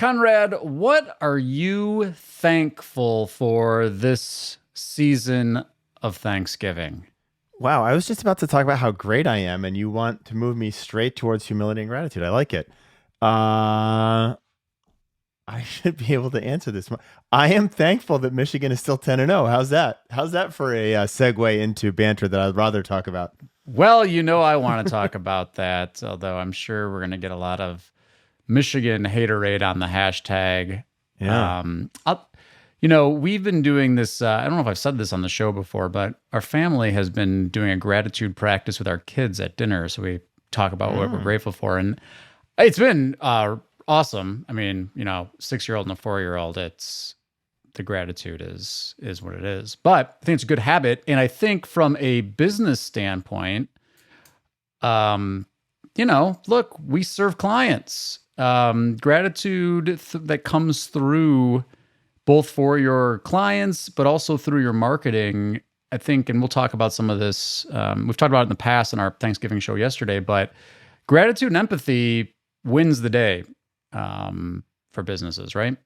Conrad, what are you thankful for this season of Thanksgiving? Wow, I was just about to talk about how great I am, and you want to move me straight towards humility and gratitude. I like it. I should be able to answer this one. I am thankful that Michigan is still 10-0. How's that? How's that for a segue into banter that I'd rather talk about? Well, I want to talk about that, although I'm sure we're going to get a lot of Michigan haterade on the hashtag. Yeah. We've been doing this. I don't know if I've said this on the show before, but our family has been doing a gratitude practice with our kids at dinner. So we talk about what we're grateful for. And it's been awesome. I mean, 6-year-old and a 4-year-old, the gratitude is what it is. But I think it's a good habit. And I think from a business standpoint, look, we serve clients. Gratitude that comes through both for your clients, but also through your marketing, I think, and we'll talk about some of this. We've talked about it in the past in our Thanksgiving show yesterday, but gratitude and empathy wins the day for businesses, right?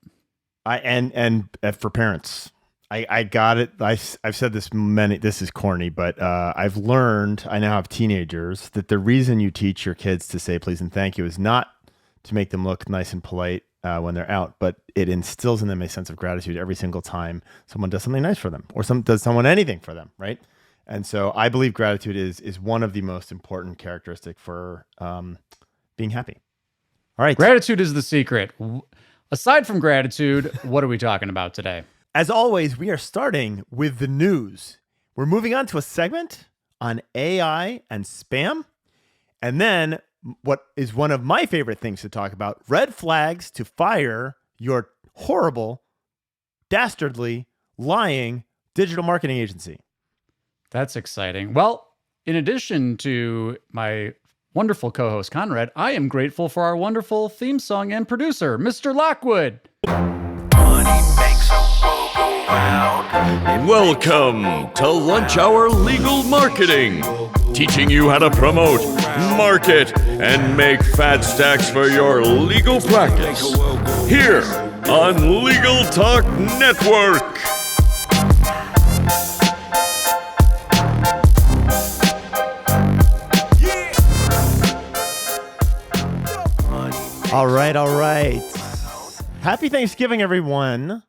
And for parents, I got it. I've said this this is corny, but I've learned, I now have teenagers, that the reason you teach your kids to say please and thank you is not to make them look nice and polite when they're out, but it instills in them a sense of gratitude every single time someone does something nice for them or does someone anything for them, right? And so I believe gratitude is one of the most important characteristics for being happy. All right. Gratitude is the secret. Aside from gratitude, what are we talking about today? As always, we are starting with the news. We're moving on to a segment on AI and spam. And then what is one of my favorite things to talk about, red flags to fire your horrible, dastardly, lying digital marketing agency. That's exciting. Well, in addition to my wonderful co-host Conrad, I am grateful for our wonderful theme song and producer, Mr. Lockwood. Welcome to Lunch Hour Legal Marketing, teaching you how to promote, market, and make fat stacks for your legal practice. Here on Legal Talk Network. All right. Happy Thanksgiving, everyone.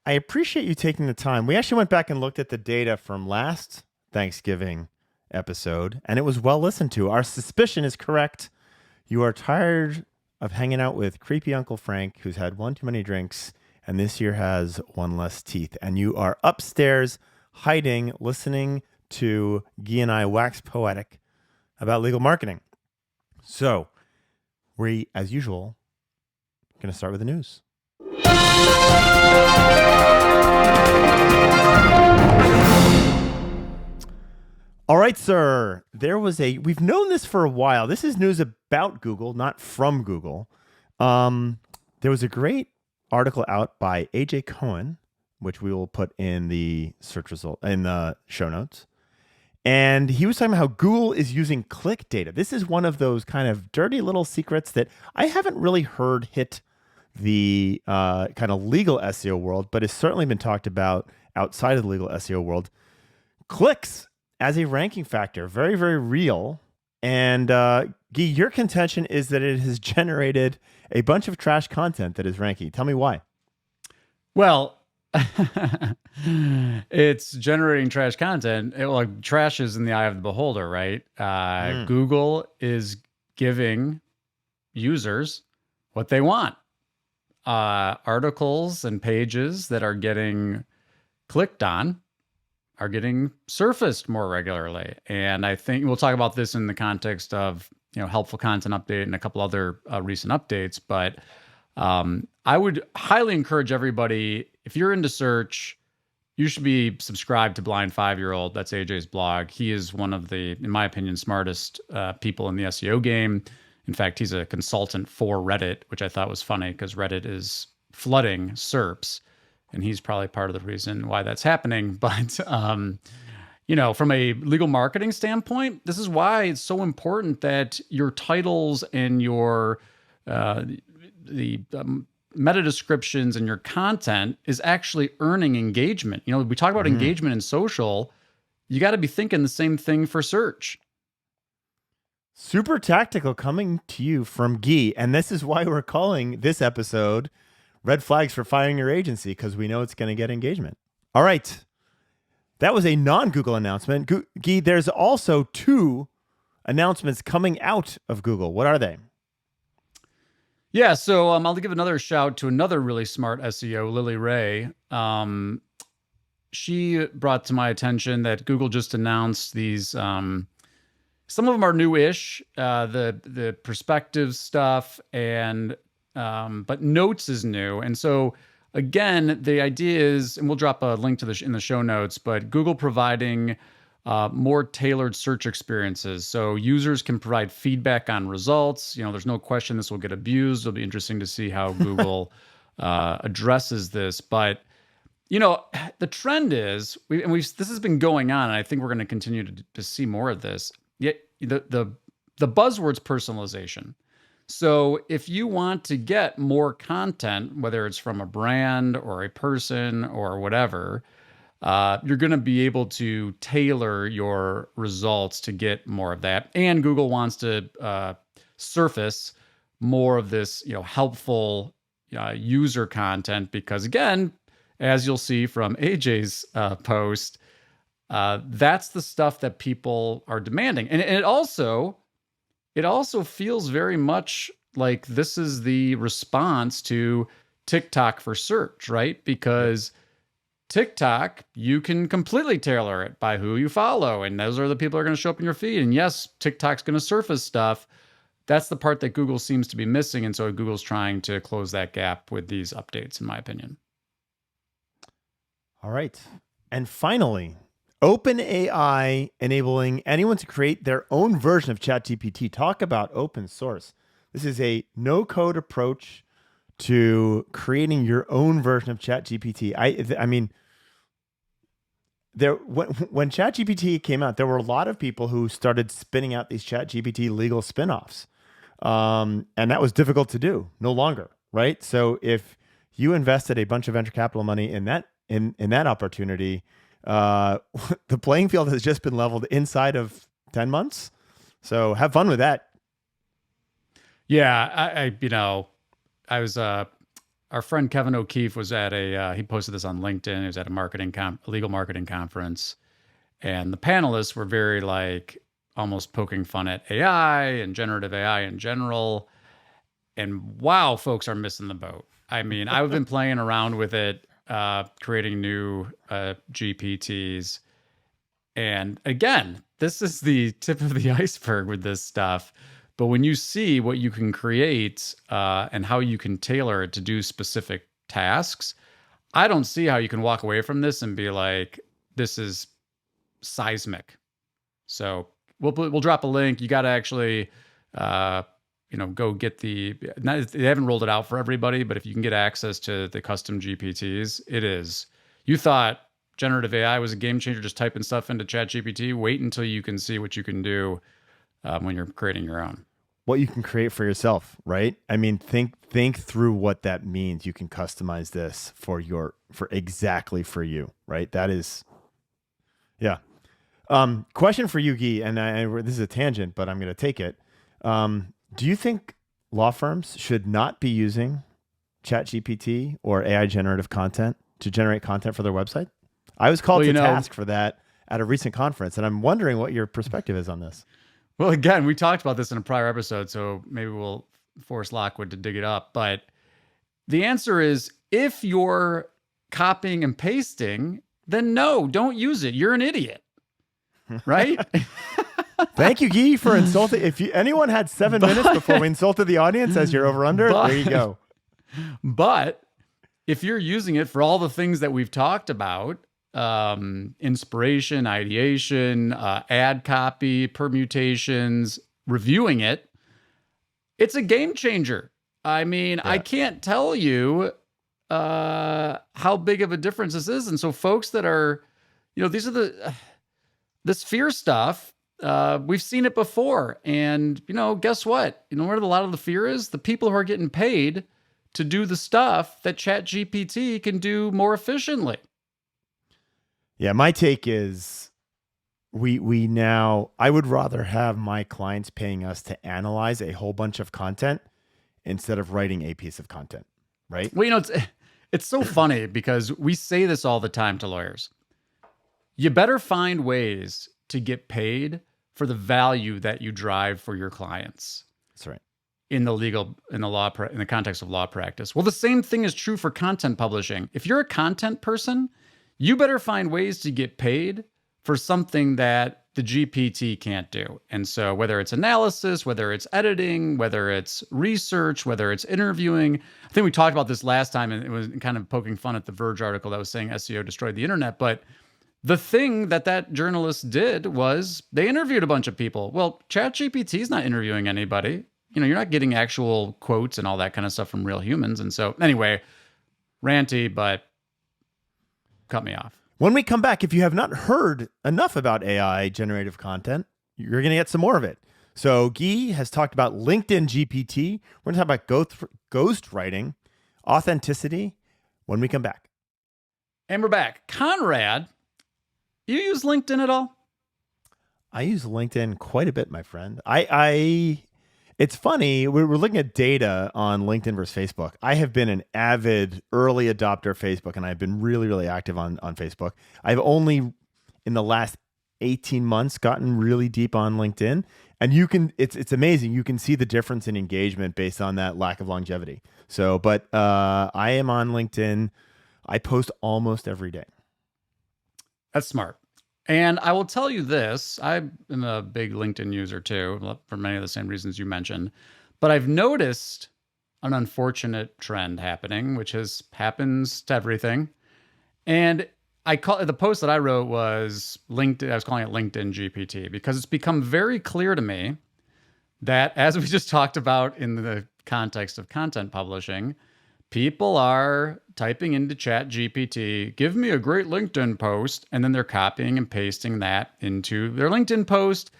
I appreciate you taking the time. We actually went back and looked at the data from last Thanksgiving episode, and it was well listened to. Our suspicion is correct. You are tired of hanging out with creepy Uncle Frank, who's had one too many drinks, and this year has one less teeth. And you are upstairs hiding, listening to Gyi and I wax poetic about legal marketing. So we, as usual, are going to start with the news. All right, sir. We've known this for a while. This is news about Google, not from Google. There was a great article out by AJ Cohen, which we will put in the search result in the show notes. And he was talking about how Google is using click data. This is one of those kind of dirty little secrets that I haven't really heard hit the kind of legal SEO world, but has certainly been talked about outside of the legal SEO world. Clicks as a ranking factor, very, very real. And Gyi, your contention is that it has generated a bunch of trash content that is ranking. Tell me why. Well, it's generating trash content. Trash is in the eye of the beholder, right? Google is giving users what they want. Articles and pages that are getting clicked on are getting surfaced more regularly. And I think we'll talk about this in the context of, helpful content update and a couple other recent updates. But I would highly encourage everybody, if you're into search, you should be subscribed to Blind 5-Year-Old. That's AJ's blog. He is one of the, in my opinion, smartest people in the SEO game. In fact, he's a consultant for Reddit, which I thought was funny because Reddit is flooding SERPs, and he's probably part of the reason why that's happening. But, from a legal marketing standpoint, this is why it's so important that your titles and your meta descriptions and your content is actually earning engagement. We talk about engagement in social. You got to be thinking the same thing for search. Super tactical coming to you from Gyi. And this is why we're calling this episode Red Flags for Firing Your Agency, because we know it's going to get engagement. All right. That was a non-Google announcement. Gyi, there's also 2 announcements coming out of Google. What are they? Yeah, so I'll give another shout to another really smart SEO, Lily Ray. She brought to my attention that Google just announced these. Some of them are new-ish, the perspective stuff, but Notes is new, and so again, the idea is, and we'll drop a link to this in the show notes, but Google providing more tailored search experiences. So users can provide feedback on results. There's no question this will get abused. It'll be interesting to see how Google addresses this. But, the trend is, this has been going on, and I think we're going to continue to see more of this. Yet the buzzword's personalization. So if you want to get more content, whether it's from a brand or a person or whatever, you're going to be able to tailor your results to get more of that. And Google wants to surface more of this, helpful user content because, again, as you'll see from AJ's post, that's the stuff that people are demanding. And it also feels very much like this is the response to TikTok for search, right? Because TikTok, you can completely tailor it by who you follow. And those are the people who are going to show up in your feed. And yes, TikTok's going to surface stuff. That's the part that Google seems to be missing. And so Google's trying to close that gap with these updates, in my opinion. All right. And finally, OpenAI enabling anyone to create their own version of ChatGPT. Talk about open source. This is a no-code approach to creating your own version of ChatGPT. I mean, when ChatGPT came out, there were a lot of people who started spinning out these ChatGPT legal spinoffs, and that was difficult to do. No longer, right? So if you invested a bunch of venture capital money in that opportunity, the playing field has just been leveled inside of 10 months. So have fun with that. Yeah, I was our friend Kevin O'Keefe was at he posted this on LinkedIn. He was at a legal marketing conference, and the panelists were very almost poking fun at AI and generative AI in general. And wow, folks are missing the boat. I mean, I've been playing around with it, creating new GPTs. And again, this is the tip of the iceberg with this stuff. But when you see what you can create and how you can tailor it to do specific tasks, I don't see how you can walk away from this and be like, this is seismic. So we'll drop a link. You got to actually, go get they haven't rolled it out for everybody, but if you can get access to the custom GPTs, it is. You thought generative AI was a game changer, just typing stuff into ChatGPT. Wait until you can see what you can do when you're creating your own. What you can create for yourself, right? I mean, think through what that means. You can customize this for exactly for you, right? That is, yeah. Question for you, Gyi, and this is a tangent, but I'm going to take it. Do you think law firms should not be using ChatGPT or AI generative content to generate content for their website? I was called to task for that at a recent conference, and I'm wondering what your perspective is on this. Well, again, we talked about this in a prior episode, so maybe we'll force Lockwood to dig it up. But the answer is, if you're copying and pasting, then no, don't use it. You're an idiot, right? Thank you, Gyi, for insulting. If anyone had 7 minutes before we insulted the audience as your over-under, there you go. But if you're using it for all the things that we've talked about, inspiration, ideation, ad copy, permutations, reviewing it, it's a game changer. I mean, yeah. I can't tell you how big of a difference this is. And so folks that are, these are this fear stuff, we've seen it before. And, guess what? Where a lot of the fear is? The people who are getting paid to do the stuff that ChatGPT can do more efficiently. Yeah, my take is we now, I would rather have my clients paying us to analyze a whole bunch of content instead of writing a piece of content, right? Well, it's so funny because we say this all the time to lawyers. You better find ways to get paid for the value that you drive for your clients. That's right. In the context of law practice. Well, the same thing is true for content publishing. If you're a content person, you better find ways to get paid for something that the GPT can't do. And so whether it's analysis, whether it's editing, whether it's research, whether it's interviewing, I think we talked about this last time and it was kind of poking fun at the Verge article that was saying SEO destroyed the internet. But the thing that journalist did was they interviewed a bunch of people. Well, ChatGPT is not interviewing anybody. You're not getting actual quotes and all that kind of stuff from real humans. And so anyway, ranty, but cut me off. When we come back, if you have not heard enough about AI generative content, you're going to get some more of it. So Gyi has talked about LinkedIn GPT. We're going to talk about ghost writing, authenticity when we come back. And we're back. Conrad, you use LinkedIn at all? I use LinkedIn quite a bit, my friend. It's funny, we're looking at data on LinkedIn versus Facebook. I have been an avid early adopter of Facebook, and I've been really, really active on Facebook. I've only, in the last 18 months, gotten really deep on LinkedIn. And it's amazing. You can see the difference in engagement based on that lack of longevity. So, but I am on LinkedIn. I post almost every day. That's smart. And I will tell you this, I am a big LinkedIn user too, for many of the same reasons you mentioned. But I've noticed an unfortunate trend happening, which happens to everything. And the post that I wrote was LinkedIn. I was calling it LinkedIn GPT because it's become very clear to me that, as we just talked about in the context of content publishing, people are typing into ChatGPT, give me a great LinkedIn post, and then they're copying and pasting that into their LinkedIn post.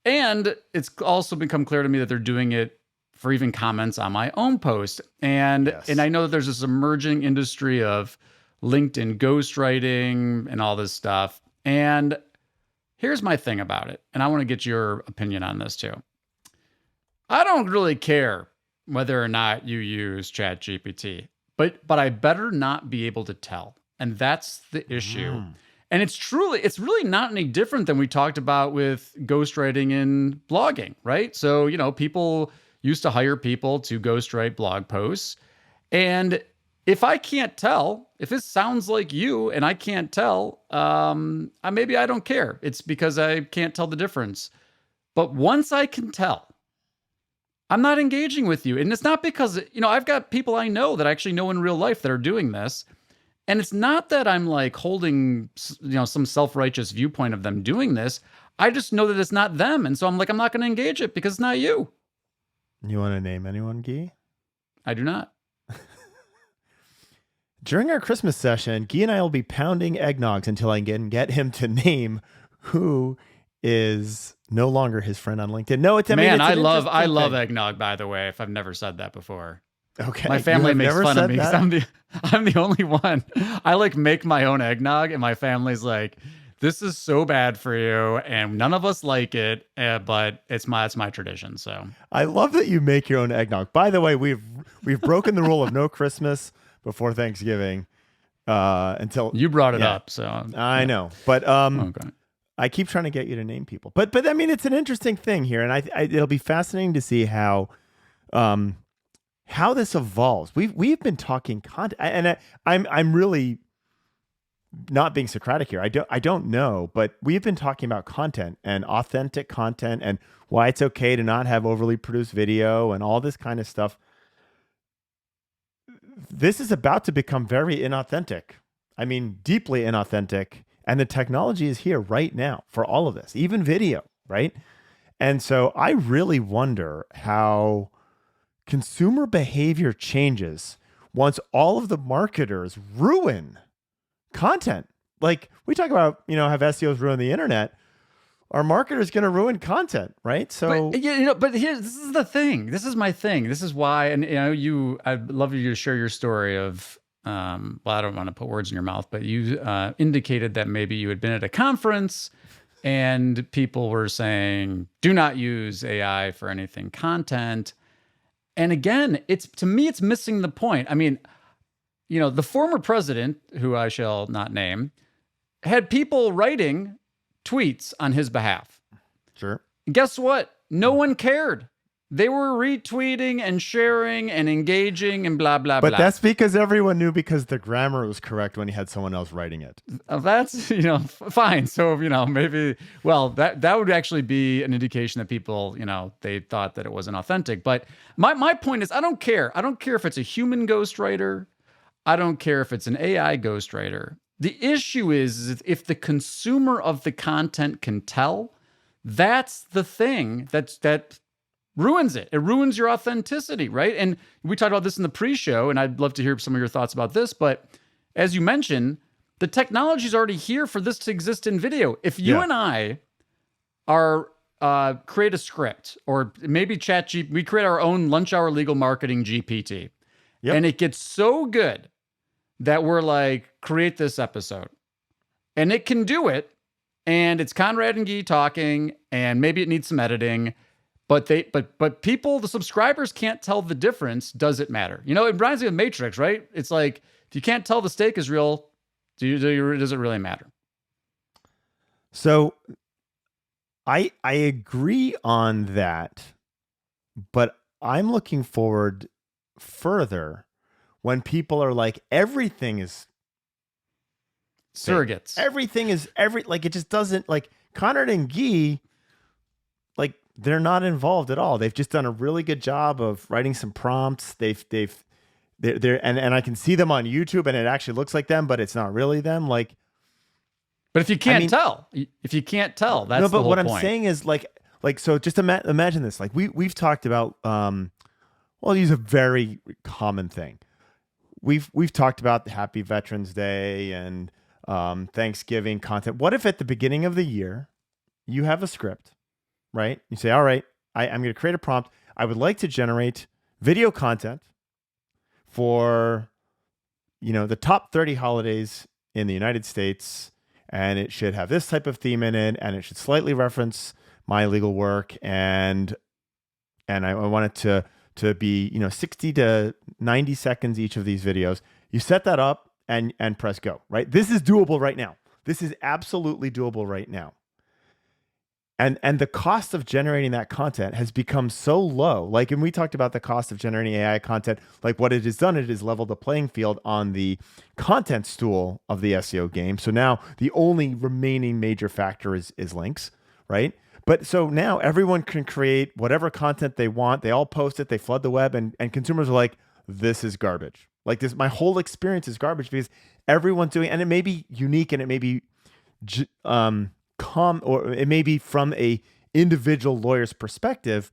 And it's also become clear to me that they're doing it for even comments on my own post. And Yes. And I know that there's this emerging industry of LinkedIn ghostwriting and all this stuff. And here's my thing about it, and I want to get your opinion on this too. I don't really care whether or not you use ChatGPT, but I better not be able to tell. And that's the issue. And it's really not any different than we talked about with ghostwriting in blogging, right? So, people used to hire people to ghostwrite blog posts. And if I can't tell, if it sounds like you and I can't tell, maybe I don't care. It's because I can't tell the difference. But once I can tell, I'm not engaging with you. And it's not because, I've got people I know that I actually know in real life that are doing this. And it's not that I'm like holding, some self-righteous viewpoint of them doing this. I just know that it's not them. And so I'm like, I'm not going to engage it because it's not you. You want to name anyone, Gyi? I do not. During our Christmas session, Gyi and I will be pounding eggnogs until I can get him to name who is no longer his friend on LinkedIn. No, I love eggnog, by the way, if I've never said that before. Okay. My family makes fun of me because I'm the only one. I make my own eggnog, and my family's like, this is so bad for you, and none of us like it, but it's my tradition. So I love that you make your own eggnog. By the way, we've broken the rule of no Christmas before Thanksgiving until you brought it up. So I know, but okay. I keep trying to get you to name people, but I mean, it's an interesting thing here, and it'll be fascinating to see how this evolves. We've been talking content, and I'm really not being Socratic here. I don't know, but we've been talking about content and authentic content and why it's okay to not have overly produced video and all this kind of stuff. This is about to become very inauthentic. I mean, deeply inauthentic. And the technology is here right now for all of this, even video, right? And so I really wonder how consumer behavior changes once all of the marketers ruin content. Like we talk about, have SEOs ruin the internet. our marketer is going to ruin content, right? So But this is the thing. This is my thing. This is why, and I'd love you to share your story of, well, I don't want to put words in your mouth, but you indicated that maybe you had been at a conference and people were saying, do not use AI for anything content. And again, to me, it's missing the point. I mean, the former president, who I shall not name, had people writing tweets on his behalf. sure. Guess what? No one cared. They were retweeting and sharing and engaging and blah, blah, But blah. that's because everyone knew because the grammar was correct when he had someone else writing it. That's, fine. So, maybe, well, that would actually be an indication that people, they thought that it wasn't authentic. But my point is, I don't care. I don't care if it's a human ghostwriter. I don't care if it's an AI ghostwriter. The issue is if the consumer of the content can tell, that's the thing that ruins it. It ruins your authenticity, right? And we talked about this in the pre-show, and I'd love to hear some of your thoughts about this. But as you mentioned, the technology is already here for this to exist in video. If you and I are create a script, or maybe ChatGPT, we create our own lunch hour legal marketing GPT, and it gets so good that we're like, create this episode, and it can do it. And it's Conrad and Gyi talking, and maybe it needs some editing, but people, the subscribers can't tell the difference. Does it matter? It reminds me of Matrix, right? It's like, if you can't tell the steak is real, does it really matter? So I agree on that, but I'm looking forward further when people are like, everything is surrogates. Everything is like, it just doesn't, like, Conrad and Gyi, like, they're not involved at all. They've just done a really good job of writing some prompts. They're and I can see them on YouTube, and it actually looks like them, but it's not really them. Like, but if you can't tell, that's no, but the whole what point. I'm saying is like, so just imagine this. Like, we've talked about, well, use a very common thing. We've talked about the Happy Veterans Day and Thanksgiving content. What if at the beginning of the year you have a script, right? You say, all right, I'm going to create a prompt. I would like to generate video content for, the top 30 holidays in the United States, and it should have this type of theme in it, and it should slightly reference my legal work, and I want it to be 60 to 90 seconds each of these videos. You set that up and press go, right? This is doable right now. This is absolutely doable right now. And the cost of generating that content has become so low. Like, and we talked about the cost of generating AI content, like what it has done, it has leveled the playing field on the content stool of the SEO game. So now the only remaining major factor is links, right? But so now everyone can create whatever content they want. They all post it. They flood the web, and consumers are like, this is garbage. Like, this, my whole experience is garbage because everyone's doing, and it may be unique, and it may be or it may be from a individual lawyer's perspective,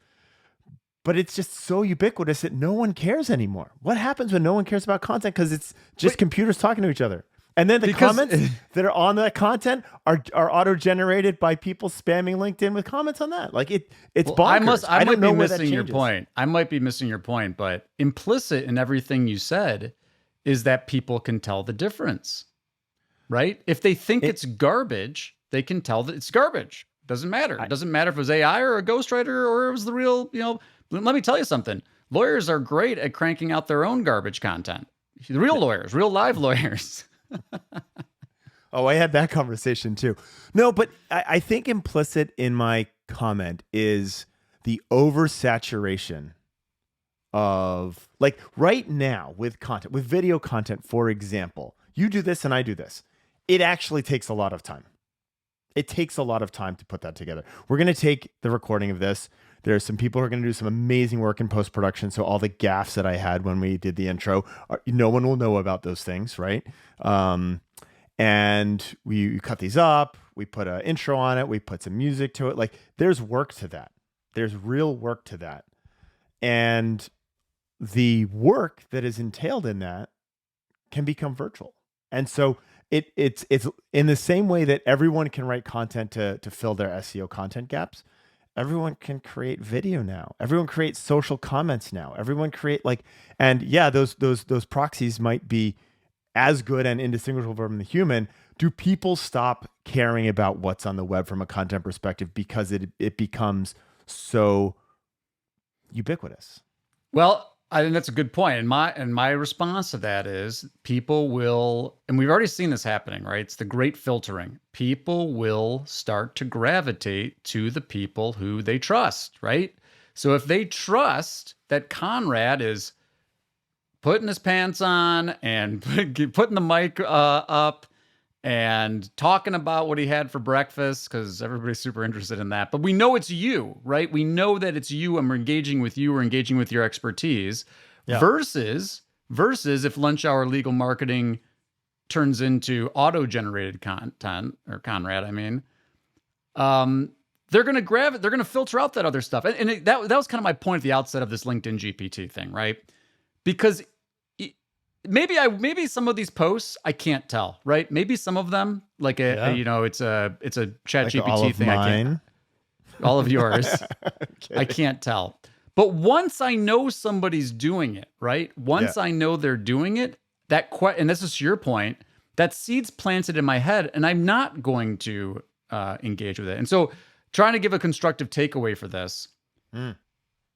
but it's just so ubiquitous that no one cares anymore. What happens when no one cares about content? Because it's just computers talking to each other. And then the comments that are on that content are auto-generated by people spamming LinkedIn with comments on that. Like, it's bonkers. I might be missing your point. I might be missing your point, but implicit in everything you said is that people can tell the difference, right? If they think it's garbage, they can tell that it's garbage. Doesn't matter. It doesn't matter if it was AI or a ghostwriter or it was the real, let me tell you something. Lawyers are great at cranking out their own garbage content. The real lawyers, real live lawyers. Oh, I had that conversation too. No, but I think implicit in my comment is the oversaturation of, like, right now with content, with video content, for example. You do this and I do this. It actually takes a lot of time. It takes a lot of time to put that together. We're going to take the recording of this. There's some people who are going to do some amazing work in post-production. So all the gaffes that I had when we did the intro, no one will know about those things, right? And we cut these up. We put an intro on it. We put some music to it. Like, there's work to that. There's real work to that. And the work that is entailed in that can become virtual. And so it's in the same way that everyone can write content to fill their SEO content gaps. Everyone can create video now. Everyone creates social comments now. Everyone create and yeah, those proxies might be as good and indistinguishable from the human. Do people stop caring about what's on the web from a content perspective because it becomes so ubiquitous? Well, I think that's a good point. And my response to that is people will, and we've already seen this happening, right? It's the great filtering. People will start to gravitate to the people who they trust, right? So if they trust that Conrad is putting his pants on and putting the mic up and talking about what he had for breakfast, because everybody's super interested in that. But we know it's you, right? We know that it's you, and we're engaging with you, we're engaging with your expertise. Yeah. Versus if lunch hour legal marketing turns into auto-generated content, or Conrad, I mean, they're gonna filter out that other stuff. And that was kind of my point at the outset of this LinkedIn GPT thing, right? Because maybe some of these posts I can't tell, right? Maybe some of them, like it's a ChatGPT thing. I can't. All of yours, I can't tell. But once I know somebody's doing it, right? Once I know they're doing it, and this is your point, that seed's planted in my head, and I'm not going to engage with it. And so, trying to give a constructive takeaway for this.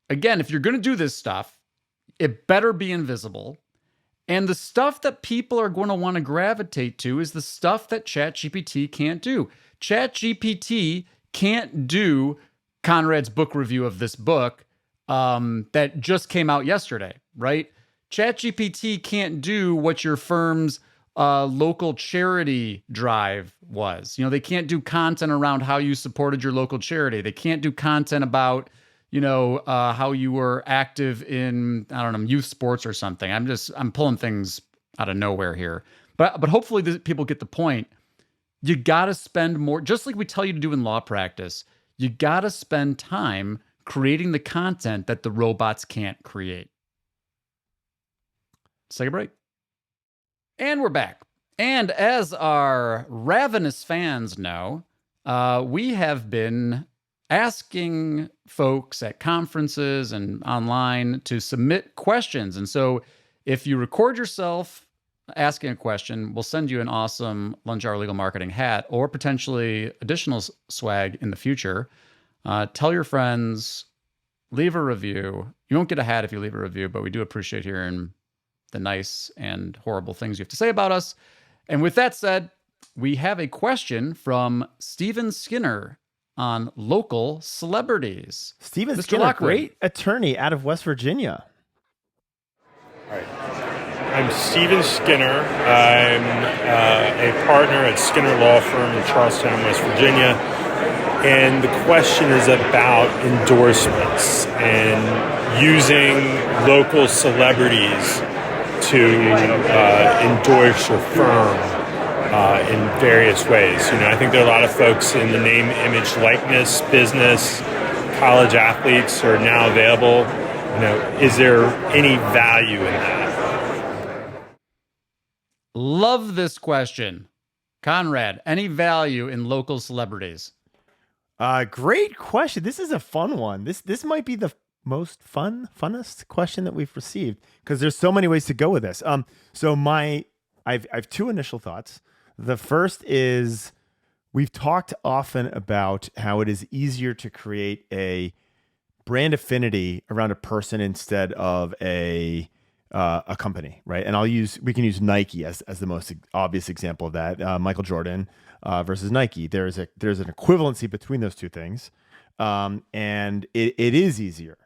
Again, if you're going to do this stuff, it better be invisible. And the stuff that people are going to want to gravitate to is the stuff that ChatGPT can't do. ChatGPT can't do Conrad's book review of this book that just came out yesterday, right? ChatGPT can't do what your firm's local charity drive was. They can't do content around how you supported your local charity. They can't do content about how you were active in, I don't know, youth sports or something. I'm pulling things out of nowhere here. But hopefully people get the point. You got to spend more, just like we tell you to do in law practice, you got to spend time creating the content that the robots can't create. Let's take a break. And we're back. And as our ravenous fans know, we have been asking folks at conferences and online to submit questions. And so if you record yourself asking a question, we'll send you an awesome Lunch Hour Legal Marketing hat or potentially additional swag in the future. Tell your friends, leave a review. You won't get a hat if you leave a review, but we do appreciate hearing the nice and horrible things you have to say about us. And with that said, we have a question from Steven Skinner on local celebrities. Steven Skinner, great attorney out of West Virginia. All right. I'm Steven Skinner. I'm a partner at Skinner Law Firm in Charlestown, West Virginia. And the question is about endorsements and using local celebrities to endorse your firm in various ways. I think there are a lot of folks in the name, image, likeness business. College athletes are now available. Is there any value in that? Love this question. Conrad, any value in local celebrities? Great question. This is a fun one. This might be the most funnest question that we've received because there's so many ways to go with this. I've two initial thoughts. The first is we've talked often about how it is easier to create a brand affinity around a person instead of a company, right? And we can use Nike as the most obvious example of that. Michael Jordan versus Nike. There's an equivalency between those two things, and it is easier.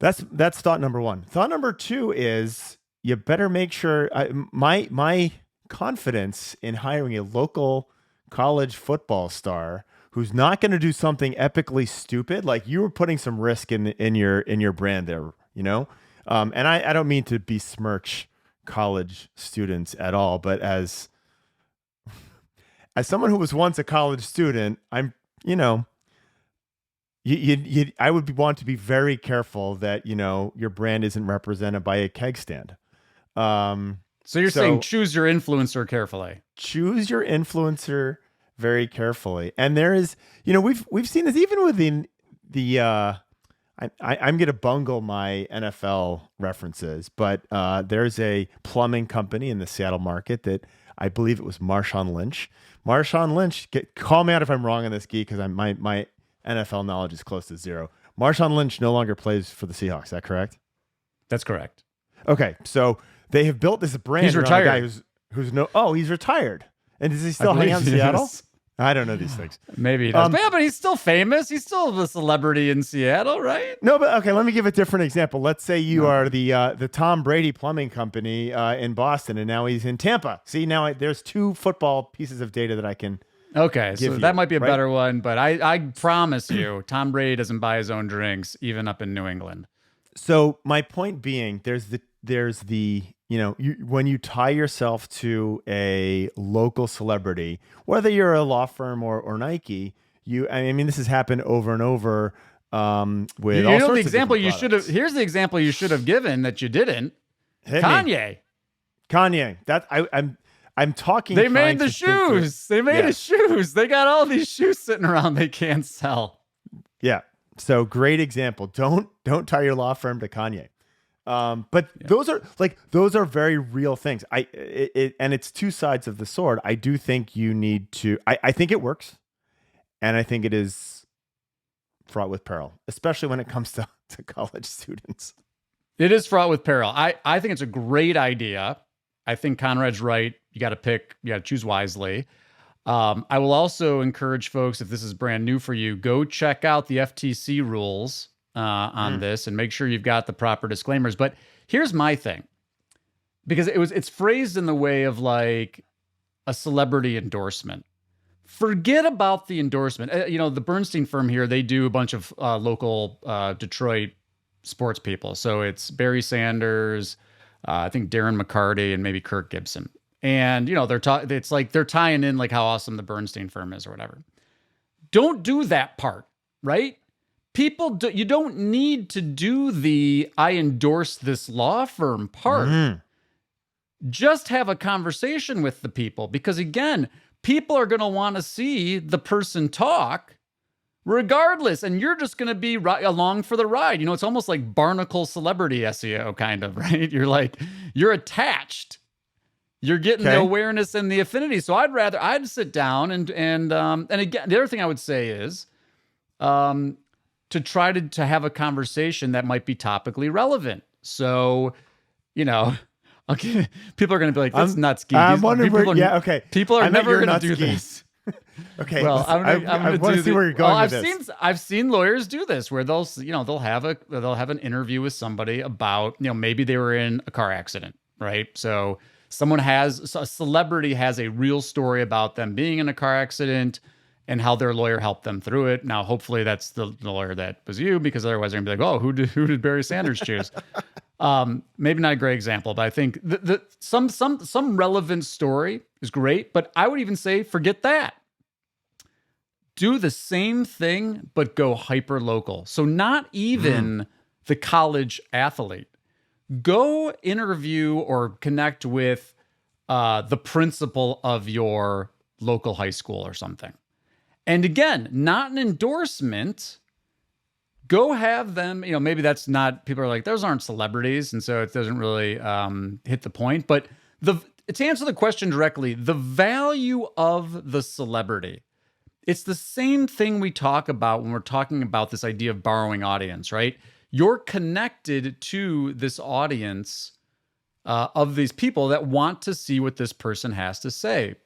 That's thought number one. Thought number two is you better make sure. My confidence in hiring a local college football star who's not going to do something epically stupid, like you were putting some risk in your brand there, and I don't mean to besmirch college students at all, but as someone who was once a college student, I'm I would want to be very careful that your brand isn't represented by a keg stand. So you're saying choose your influencer carefully. Choose your influencer very carefully. And there is, we've seen this even within the I'm going to bungle my NFL references, but there's a plumbing company in the Seattle market that I believe it was Marshawn Lynch. Marshawn Lynch, call me out if I'm wrong on this, Gyi, because my NFL knowledge is close to zero. Marshawn Lynch no longer plays for the Seahawks. Is that correct? That's correct. Okay, so they have built this brand. He's retired. A guy he's retired. And does he still hang out in Seattle? I don't know these things. Maybe he does. But he's still famous. He's still a celebrity in Seattle, right? No, but okay, let me give a different example. Let's say you are the Tom Brady plumbing company in Boston, and now he's in Tampa. See, now there's two football pieces of data that I can Okay, so that might be a right? better one, but I promise you, Tom Brady doesn't buy his own drinks, even up in New England. So my point being, there's the when you tie yourself to a local celebrity, whether you're a law firm or Nike, this has happened over and over with all sorts the example of you should have. Here's the example you should have given that you didn't. Kanye. That I'm talking. They made the shoes. They made his shoes. They got all these shoes sitting around they can't sell. Yeah. So great example. Don't tie your law firm to Kanye. But those are very real things. And it's two sides of the sword. I do think you need to, I think it works. And I think it is fraught with peril, especially when it comes to college students. It is fraught with peril. I think it's a great idea. I think Conrad's right. You got to choose wisely. I will also encourage folks, if this is brand new for you, go check out the FTC rules on this and make sure you've got the proper disclaimers. But here's my thing, because it's phrased in the way of like a celebrity endorsement. Forget about the endorsement. The Bernstein firm here, they do a bunch of local Detroit sports people. So it's Barry Sanders, I think Darren McCarty, and maybe Kirk Gibson. And, it's like they're tying in like how awesome the Bernstein firm is or whatever. Don't do that part, right? You don't need to do the I endorse this law firm part. Just have a conversation with the people, because again, people are going to want to see the person talk regardless. And you're just going to be along for the ride. It's almost like Barnacle celebrity SEO kind of, right? You're attached. You're getting the awareness and the affinity. So I'd sit down and again, the other thing I would say is, to try to have a conversation that might be topically relevant. So, okay, people are going to be like, that's nuts, Gyi. I'm wondering People are never going to do this. Okay. Well, I want to see where you're going with this. I've seen lawyers do this where they'll have an interview with somebody about, maybe they were in a car accident, right? So a celebrity has a real story about them being in a car accident and how their lawyer helped them through it. Now, hopefully that's the lawyer that was you, because otherwise they're gonna be like, oh, who did Barry Sanders choose? Maybe not a great example, but I think some relevant story is great, but I would even say, forget that. Do the same thing, but go hyper local. So not even the college athlete. Go interview or connect with the principal of your local high school or something. And again, not an endorsement. Go have them, maybe that's not, people are like, those aren't celebrities. And so it doesn't really hit the point. But to answer the question directly, the value of the celebrity, it's the same thing we talk about when we're talking about this idea of borrowing audience, right? You're connected to this audience of these people that want to see what this person has to say.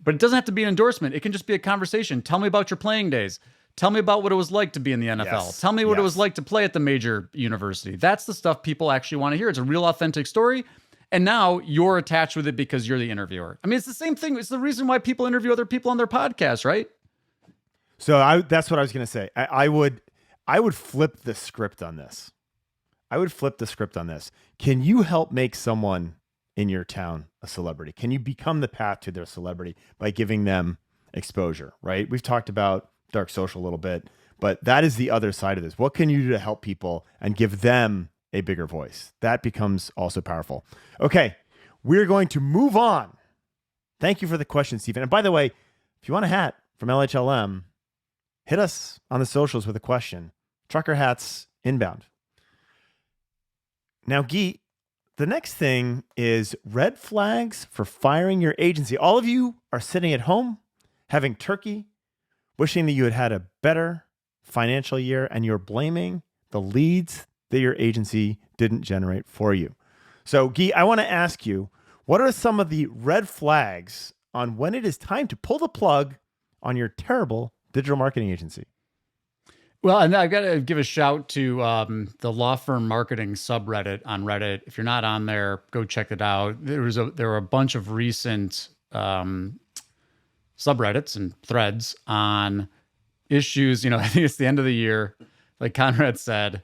But it doesn't have to be an endorsement. It can just be a conversation. Tell me about your playing days. Tell me about what it was like to be in the NFL. Yes. Tell me what it was like to play at the major university. That's the stuff people actually want to hear. It's a real authentic story. And now you're attached with it because you're the interviewer. I mean, it's the same thing. It's the reason why people interview other people on their podcasts, right? So that's what I was going to say. I would flip the script on this. Can you help make someone in your town a celebrity? Can you become the path to their celebrity by giving them exposure, right? We've talked about dark social a little bit, but that is the other side of this. What can you do to help people and give them a bigger voice? That becomes also powerful. Okay, we're going to move on. Thank you for the question, Stephen. And by the way, if you want a hat from LHLM, hit us on the socials with a question. Trucker hats inbound. Now, Gyi, the next thing is red flags for firing your agency. All of you are sitting at home, having turkey, wishing that you had a better financial year, and you're blaming the leads that your agency didn't generate for you. So, Gyi, I want to ask you, what are some of the red flags on when it is time to pull the plug on your terrible digital marketing agency? Well, and I've got to give a shout to the law firm marketing subreddit on Reddit. If you're not on there, go check it out. There were a bunch of recent subreddits and threads on issues. I think it's the end of the year. Like Conrad said,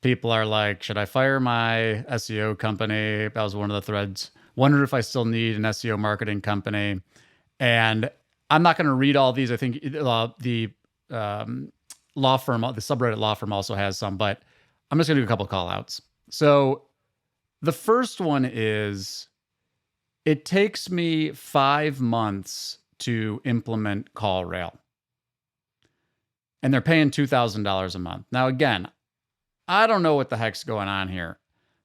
people are like, should I fire my SEO company? That was one of the threads. Wonder if I still need an SEO marketing company. And I'm not going to read all these. I think the law firm, the subreddit law firm also has some, but I'm just going to do a couple of call outs. So the first one is, it takes me 5 months to implement CallRail. And they're paying $2,000 a month. Now, again, I don't know what the heck's going on here,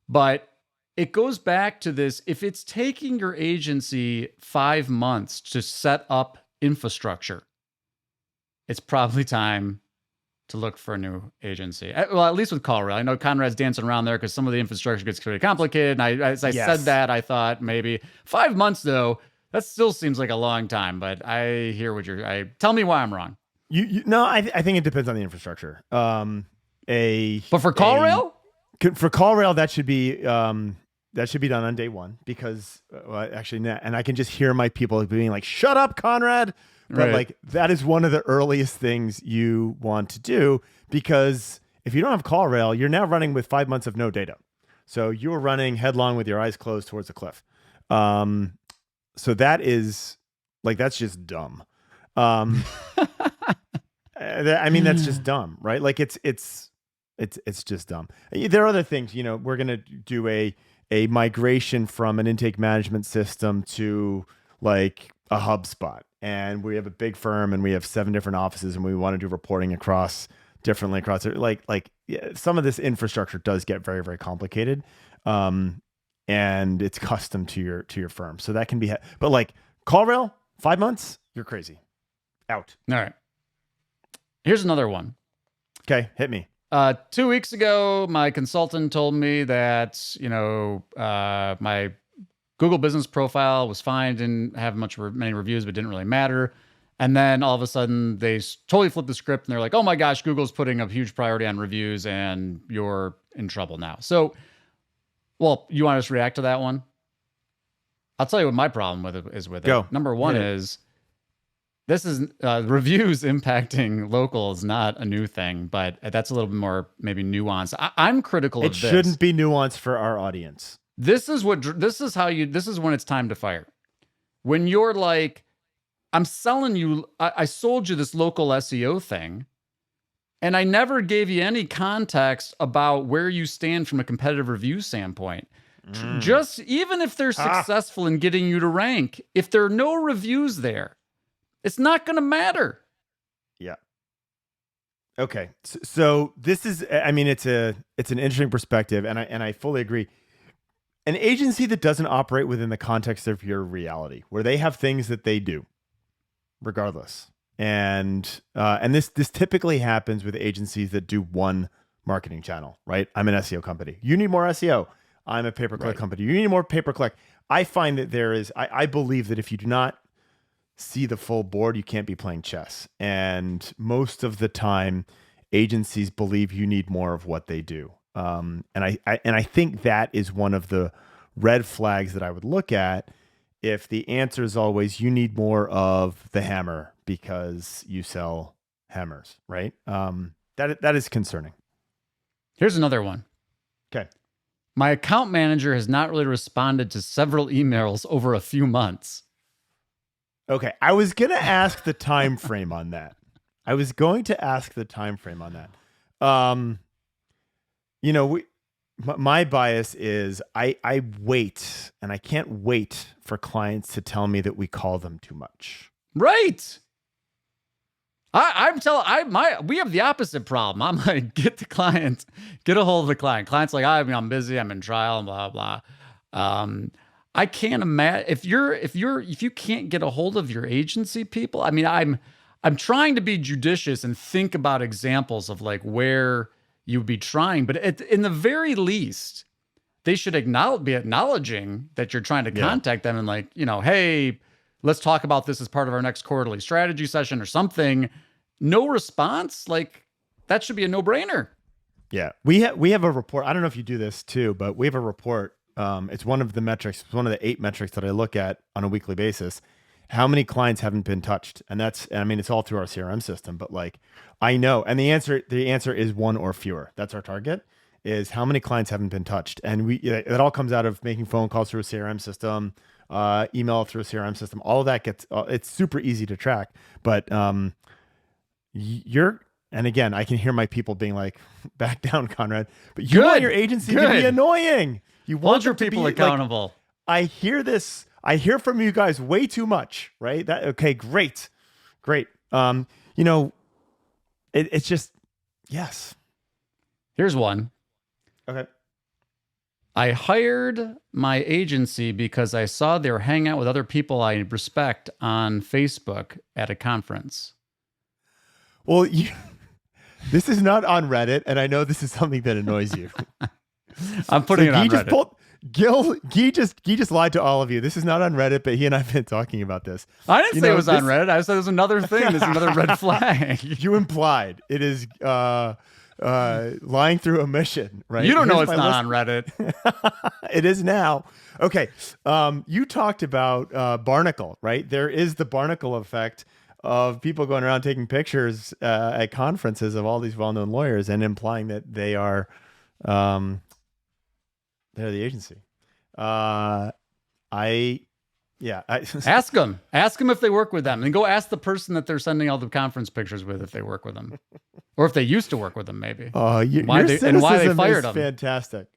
but it goes back to this. If it's taking your agency 5 months to set up infrastructure, it's probably time to look for a new agency. Well, at least with CallRail. I know Conrad's dancing around there because some of the infrastructure gets pretty complicated. And as I said that, I thought maybe 5 months, though, that still seems like a long time. But I hear what tell me why I'm wrong. No, I think it depends on the infrastructure. But for CallRail? For CallRail, that should be done on day one because and I can just hear my people being like, "Shut up, Conrad." But like that is one of the earliest things you want to do, because if you don't have CallRail, you're now running with 5 months of no data. So you're running headlong with your eyes closed towards the cliff. So that is like, that's just dumb. I mean, that's just dumb, right? Like it's just dumb. There are other things, we're going to do a migration from an intake management system to like a HubSpot. And we have a big firm and we have 7 different offices and we want to do reporting differently across it. Some of this infrastructure does get very, very complicated. And it's custom to your firm. So that can be, but like CallRail, 5 months, you're crazy. Out. All right. Here's another one. Okay. Hit me. 2 weeks ago, my consultant told me that, my Google business profile was fine, didn't have many reviews, but didn't really matter. And then all of a sudden they totally flipped the script and they're like, oh my gosh, Google's putting a huge priority on reviews and you're in trouble now. So, well, you want us to react to that one? I'll tell you what my problem with it is. Go. Number one is, this is reviews impacting local is not a new thing, but that's a little bit more maybe nuanced. I'm critical of this. It shouldn't be nuanced for our audience. This is when it's time to fire. When you're like, I'm selling you, I sold you this local SEO thing, and I never gave you any context about where you stand from a competitive review standpoint. Just even if they're successful in getting you to rank, if there are no reviews there, it's not going to matter. Yeah. Okay. So this is, I mean, it's an interesting perspective, and I fully agree. An agency that doesn't operate within the context of your reality, where they have things that they do, regardless, and this typically happens with agencies that do one marketing channel, right? I'm an SEO company. You need more SEO. I'm a pay-per-click company. You need more pay-per-click. I find that I believe that if you do not see the full board, you can't be playing chess. And most of the time, agencies believe you need more of what they do. And I think that is one of the red flags that I would look at if the answer is always you need more of the hammer because you sell hammers, right? That is concerning. Here's another one. Okay. My account manager has not really responded to several emails over a few months. Okay. I was going to ask the time frame on that. my bias is I wait, and I can't wait for clients to tell me that we call them too much. Right. We have the opposite problem. I'm like, get a hold of the client. Client's like, I'm busy, I'm in trial, and blah, blah. I can't imagine if you can't get a hold of your agency people. I mean, I'm trying to be judicious and think about examples of like where you'd be trying, but in the very least, they should be acknowledging that you're trying to contact them and like, hey, let's talk about this as part of our next quarterly strategy session or something. No response, like that should be a no-brainer. Yeah, we have a report. I don't know if you do this too, but we have a report. It's one of the metrics. It's one of the 8 metrics that I look at on a weekly basis. How many clients haven't been touched? And it's all through our CRM system, but like, I know. And the answer is 1 or fewer. That's our target, is how many clients haven't been touched. And it all comes out of making phone calls through a CRM system, email through a CRM system. All of that it's super easy to track, but, and again, I can hear my people being like, back down, Conrad, but you want your agency to be annoying. You want your people accountable. Like, I hear this. I hear from you guys way too much, right? Okay, great. It's just, yes. Here's one. Okay. I hired my agency because I saw they were hanging out with other people I respect on Facebook at a conference. Well, this is not on Reddit, and I know this is something that annoys you. I'm putting it on Reddit. Gyi just lied to all of you. This is not on Reddit, but he and I have been talking about this. I didn't say it was on Reddit. I said there's another thing. There's another red flag. You implied it is lying through omission, right? You don't know it's not on Reddit. It is now. Okay. You talked about Barnacle, right? There is the Barnacle effect of people going around taking pictures at conferences of all these well-known lawyers and implying that they are they're the agency. Ask them if they work with them, and go ask the person that they're sending all the conference pictures with if they work with them, or if they used to work with them, maybe. Why they fired them. Fantastic.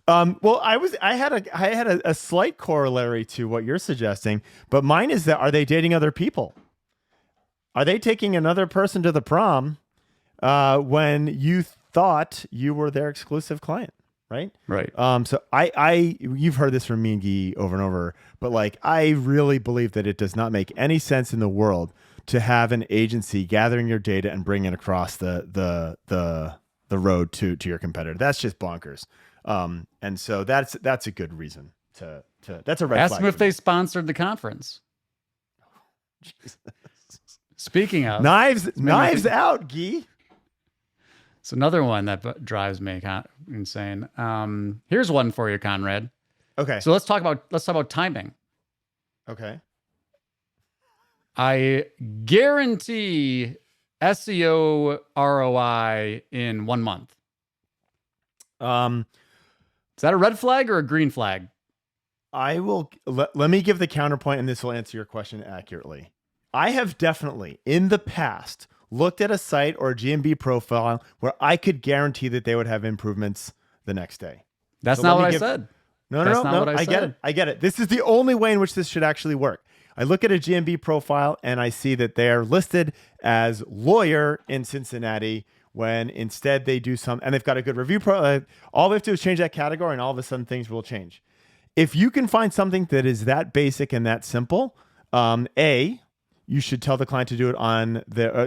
Well, I had a slight corollary to what you're suggesting, but mine is that, are they dating other people? Are they taking another person to the prom when you thought you were their exclusive client? Right. So you've heard this from me and Gyi over and over, but like, I really believe that it does not make any sense in the world to have an agency gathering your data and bringing it across the road to your competitor. That's just bonkers. And so that's a good reason to that's a red flag. Ask them if they sponsored the conference. Jesus. Speaking of knives out, Gyi. It's another one that drives me insane. Here's one for you, Conrad. Okay. So let's talk about timing. Okay. I guarantee SEO ROI in 1 month. Is that a red flag or a green flag? I will let me give the counterpoint, and this will answer your question accurately. I have definitely in the past looked at a site or a GMB profile where I could guarantee that they would have improvements the next day. That's not what I said. No. I get it. This is the only way in which this should actually work. I look at a GMB profile and I see that they're listed as lawyer in Cincinnati when instead they do and they've got a good review. All we have to do is change that category and all of a sudden things will change. If you can find something that is that basic and that simple, you should tell the client to do it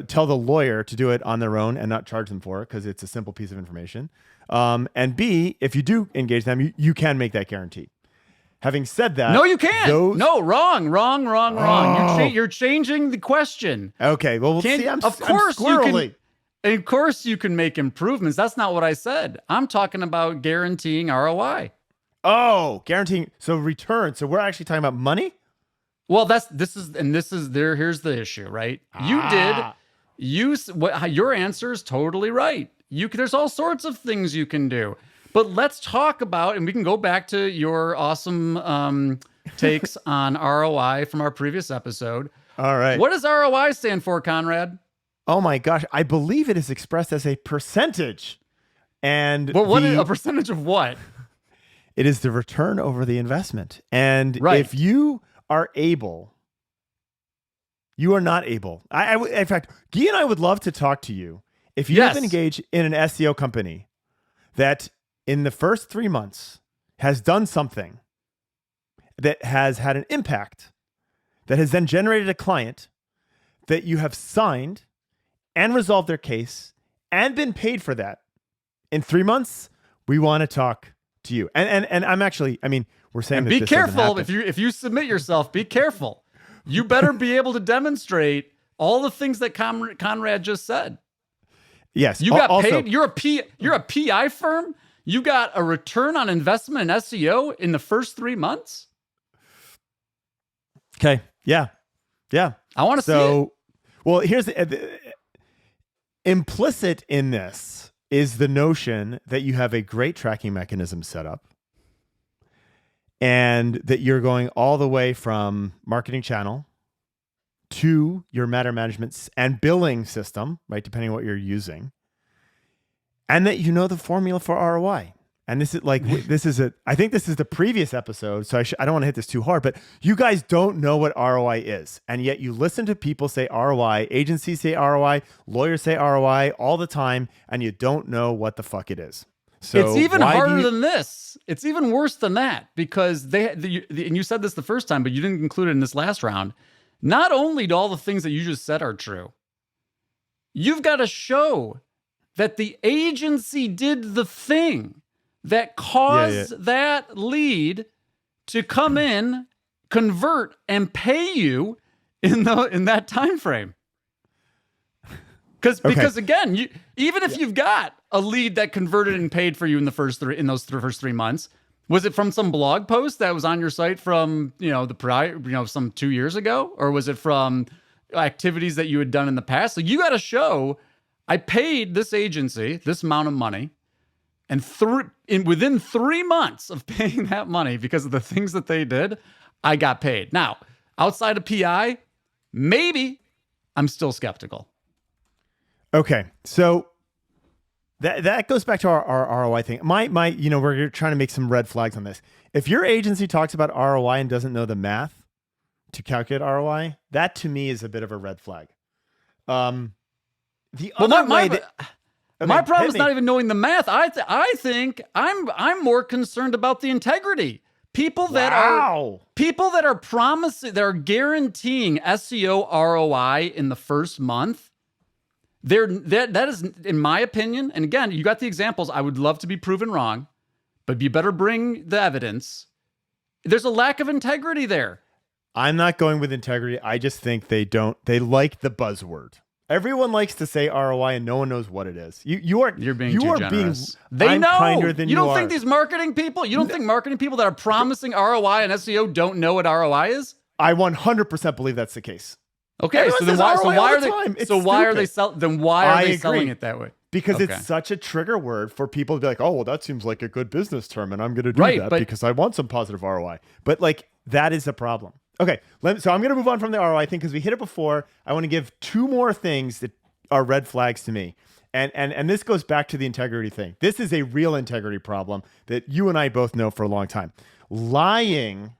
tell the lawyer to do it on their own and not charge them for it because it's a simple piece of information. And B, if you do engage them, you can make that guarantee. Having said that, no, you can't. No, wrong. Oh. You're changing the question. Okay, well, see, of course you can make improvements. That's not what I said. I'm talking about guaranteeing ROI. Oh, guaranteeing. So return. So we're actually talking about money. Well, here's the issue, right? Your answer is totally right. There's all sorts of things you can do, but let's talk about, and we can go back to your awesome takes on ROI from our previous episode. All right. What does ROI stand for, Conrad? Oh my gosh. I believe it is expressed as a percentage. And But a percentage of what? It is the return over the investment. And Right. if you are able, you are not able. In fact, Gyi and I would love to talk to you. If you have engaged in an SEO company that in the first 3 months has done something that has had an impact, that has then generated a client that you have signed and resolved their case and been paid for that in 3 months, we want to talk to you. And I'm actually, I mean, we're saying And that be this doesn't careful happen. if you submit yourself. Be careful. You better be able to demonstrate all the things that Conrad just said. Yes, You got also, paid. You're a PI firm. You got a return on investment in SEO in the first 3 months. Okay. Yeah. I want to see it. Well, here's the implicit in this is the notion that you have a great tracking mechanism set up and that you're going all the way from marketing channel to your matter management and billing system, right? Depending on what you're using. And that you know the formula for ROI. And this is like, I think this is the previous episode, so I don't want to hit this too hard, but you guys don't know what ROI is. And yet you listen to people say ROI, agencies say ROI, lawyers say ROI all the time, and you don't know what the fuck it is. So it's even harder than this. It's even worse than that because and you said this the first time, but you didn't include it in this last round. Not only do all the things that you just said are true, you've got to show that the agency did the thing that caused that lead to come in, convert, and pay you in that time frame. Because again, even if you've got a lead that converted and paid for you in those first 3 months, was it from some blog post that was on your site from some 2 years ago, or was it from activities that you had done in the past? So you got to show, I paid this agency this amount of money. And within 3 months of paying that money because of the things that they did, I got paid. Now, outside of PI, maybe I'm still skeptical. Okay, so that goes back to our ROI thing. We're trying to make some red flags on this. If your agency talks about ROI and doesn't know the math to calculate ROI, that to me is a bit of a red flag. My problem is not even knowing the math. I think I'm more concerned about the integrity. People that are promising, that are guaranteeing SEO ROI in the first month. That is, in my opinion, and again, you got the examples. I would love to be proven wrong, but you better bring the evidence. There's a lack of integrity there. I'm not going with integrity. I just think they like the buzzword. Everyone likes to say ROI and no one knows what it is. You're being too generous. They know. Kinder than you don't are. think these marketing people, you don't think marketing people that are promising ROI and SEO don't know what ROI is? I 100% believe that's the case. Okay, so then why are they selling it that way? Because it's such a trigger word for people to be like, oh, well, that seems like a good business term and I'm going to do that because I want some positive ROI. But like, that is a problem. Okay, so I'm going to move on from the ROI thing because we hit it before. I want to give 2 more things that are red flags to me. And this goes back to the integrity thing. This is a real integrity problem that you and I both know for a long time. Lying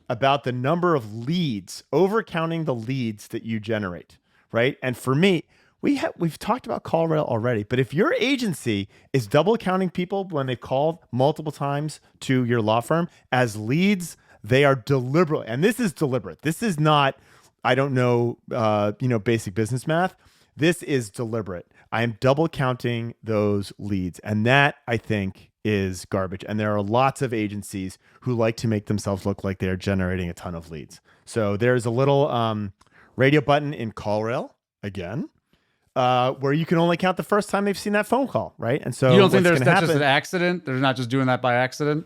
about the number of leads, overcounting the leads that you generate, right? And for me, we've talked about call rail already, but if your agency is double counting people when they've called multiple times to your law firm as leads, they are deliberate. And this is deliberate. This is not, I don't know, basic business math. This is deliberate. I am double counting those leads. And that, I think, is garbage. And there are lots of agencies who like to make themselves look like they're generating a ton of leads. So there's a little radio button in CallRail, again, where you can only count the first time they've seen that phone call, right? And so you don't think that's just an accident? They're not just doing that by accident?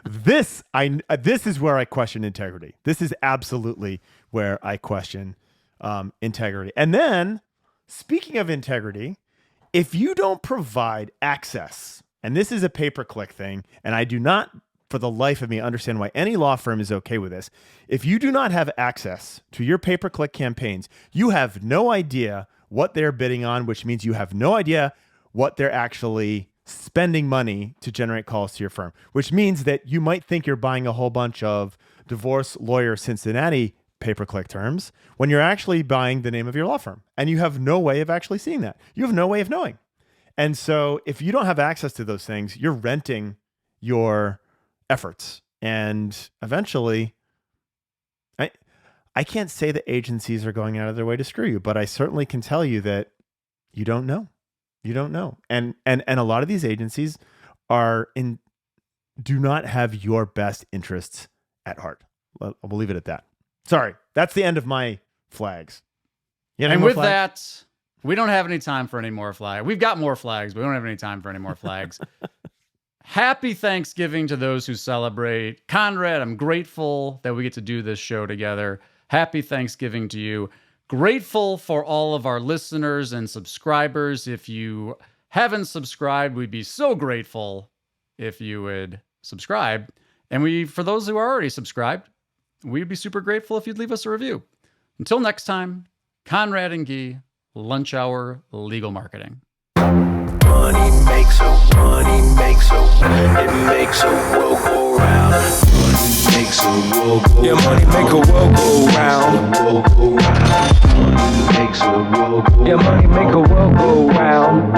This is where I question integrity. This is absolutely where I question integrity. And then, speaking of integrity, if you don't provide access, and this is a pay-per-click thing, and I do not, for the life of me, understand why any law firm is okay with this. If you do not have access to your pay-per-click campaigns, you have no idea what they're bidding on, which means you have no idea what they're actually spending money to generate calls to your firm, which means that you might think you're buying a whole bunch of divorce lawyer Cincinnati pay-per-click terms when you're actually buying the name of your law firm, and you have no way of actually seeing that. You have no way of knowing. And so if you don't have access to those things, you're renting your efforts. And eventually, I can't say that agencies are going out of their way to screw you, but I certainly can tell you that you don't know. You don't know. And a lot of these agencies do not have your best interests at heart. We'll leave it at that. Sorry, that's the end of my flags. And with that, we don't have any time for any more flags. We've got more flags, but we don't have any time for any more flags. Happy Thanksgiving to those who celebrate. Conrad, I'm grateful that we get to do this show together. Happy Thanksgiving to you. Grateful for all of our listeners and subscribers. If you haven't subscribed, we'd be so grateful if you would subscribe. And for those who are already subscribed, we'd be super grateful if you'd leave us a review. Until next time, Conrad and Gyi, Lunch Hour Legal Marketing. Money makes a it makes a world go round. Money makes a world go round. Yeah, money make a world go round. Money makes a world go round. Yeah, money make a world go round.